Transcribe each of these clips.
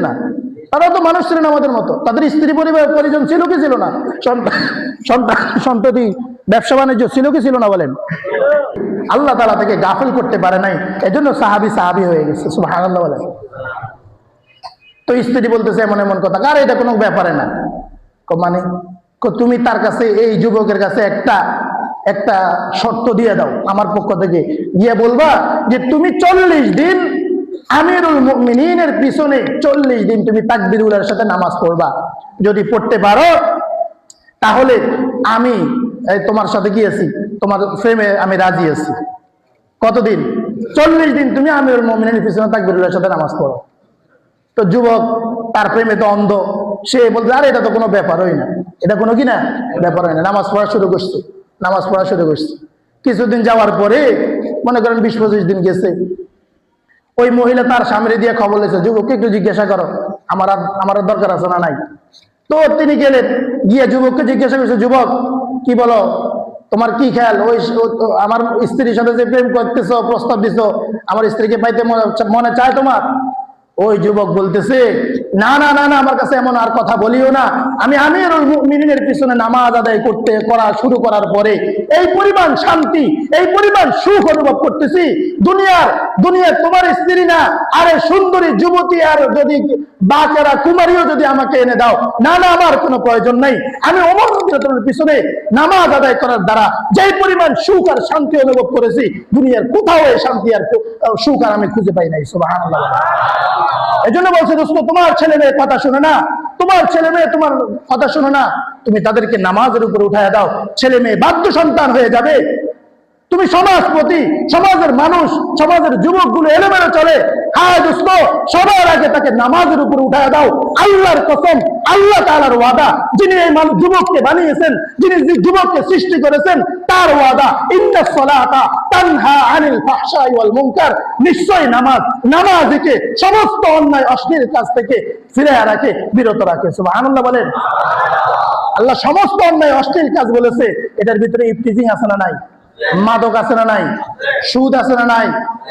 না, তারাও তো মানুষ ছিলেন আমাদের মতো। তাদের স্ত্রী পরিবার পরিজন ছিল কি ছিল না? সন্ততি ব্যবসা বাণিজ্য ছিল কি ছিল না বলেন? আল্লাহ তাআলা থেকে গাফিল করতে পারে নাই, এজন্য সাহাবী সাহাবী হয়ে গেছে। সুবহানাল্লাহ বলেন। তো স্ত্রী বলতেছে এমন এমন কথা, আর এটা কোনো ব্যাপারে না। মানে তুমি তার কাছে, এই যুবকের কাছে একটা শর্ত দিয়ে দাও আমার পক্ষ থেকে, গিয়ে বলবা যে তুমি 40 দিন আমিরুল মুমিনিনের পিছনে 40 দিন তুমি তাকবীরুলের সাথে নামাজ পড়বা। যদি পড়তে পারো তাহলে আমি তোমার সাথে কি আছি, তোমার প্রেমে আমি রাজি আছি। কতদিন? 40 দিন তুমি আমিরুল মুমিনিনের পিছনে তাকবীরুলের সাথে নামাজ পড়ো। তো যুবক তার প্রেমে তো অন্ধ, সে বলছে আরে এটা তো কোনো ব্যাপারই না, এটা কোনো কি না ব্যাপার হয় না। নামাজ পড়া শুরু করছে। কিছুদিন যাওয়ার পরে মনে করেন 20-25 দিন গেছে, ওই মহিলা তার সামনে দিয়ে খবর লেছে, যুবককে একটু জিজ্ঞাসা করো আমার দরকার আছে না নাই। তো তিনি গেলেন, গিয়ে যুবককে জিজ্ঞাসা করছে, যুবক কি বলো, তোমার কি খেয়াল? ওই আমার স্ত্রীর সাথে যে প্রেম করতেছো, প্রস্তাব দিছো, আমার স্ত্রীকে পাইতে মনে চায় তোমার? ওই যুবক বলতেছে, না না না না, আমার কাছে এমন আর কথা বলিও না। আমি আমিরুল মুমিনিনের পিছনে নামাজ আদায় শুরু করার পরে এই পরিমাণ শান্তি, এই পরিমাণ সুখ অনুভব করতেছি, দুনিয়ার তোমার স্ত্রী না, আরে সুন্দরী যুবতী আর যদি বাকেরা কুমারীও যদি আমাকে এনে দাও, না না আমার কোনো প্রয়োজন নাই। আমি ওমর রাদিয়াল্লাহু আনহুর পিছনে নামাজ আদায় করার দ্বারা যেই পরিমাণ সুখ আর শান্তি অনুভব করেছি, দুনিয়ার কোথাও এই শান্তি আর সুখ আর আমি খুঁজে পাই নাই। সুবহানাল্লাহ। এজন্য বলছে, দোস্ত তোমার ছেলে মেয়ে কথা শুনে না, তোমার কথা শুনে না, তুমি তাদেরকে নামাজের উপর উঠায় দাও, ছেলে মেয়ে বাধ্য সন্তান হয়ে যাবে। তুমি সমাজপতি, সমাজের মানুষ, সমাজের যুবকগুলো এলোমেলো চলে, হ্যাঁ দোস্ত সবার আগে তাকে নামাজের উপর উঠায় দাও। আল্লাহর কসম, আল্লাহ তাআলার ওয়াদা, যিনি এই মানুষ যুবককে বানিয়েছেন, যিনি যুবককে সৃষ্টি করেছেন, তার ওয়াদা, ইন্নাস সালাতা তানহা আনিল ফাহশাই ওয়াল মুনকার, নিশ্চয়ই নামাজকে সমস্ত অন্যায় অশ্লীল কাজ থেকে ফিরিয়ে রাখে, বিরত রাখে। সুবহানাল্লাহ বলেন। আল্লাহ সমস্ত অন্যায় অশ্লীল কাজ বলেছে, এটার ভিতরে ইফতিজিং আছে না নাই? মাদক আছে না নাই? সুদ আছে না নাই?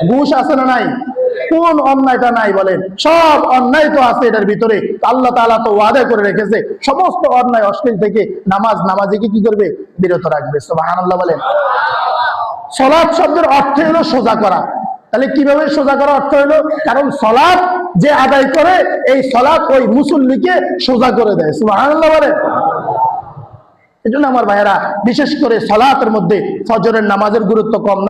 ঘুষ আছে না নাই? কোন অন্যায়টা নাই বলেন? সব অন্যায় তো আছে এটার ভিতরে। আল্লাহ তাআলা তো ওয়াদা করে রেখেছে সমস্ত অন্যায় অশ্লীল থেকে নামাজিকে কি করবে? বিরত রাখবে। সুবহানাল্লাহ বলেন। সালাত শব্দের অর্থ হলো সোজা করা। তাহলে কিভাবে সোজা করা অর্থ হলো? কারণ সালাত যে আদায় করে, এই সালাত ওই মুসল্লিকে সোজা করে দেয়। সুবহানাল্লাহ বলেন। এজন্য আমার ভাইয়েরা, বিশেষ করে সালাতের মধ্যে ফজরের নামাজের গুরুত্ব কম না।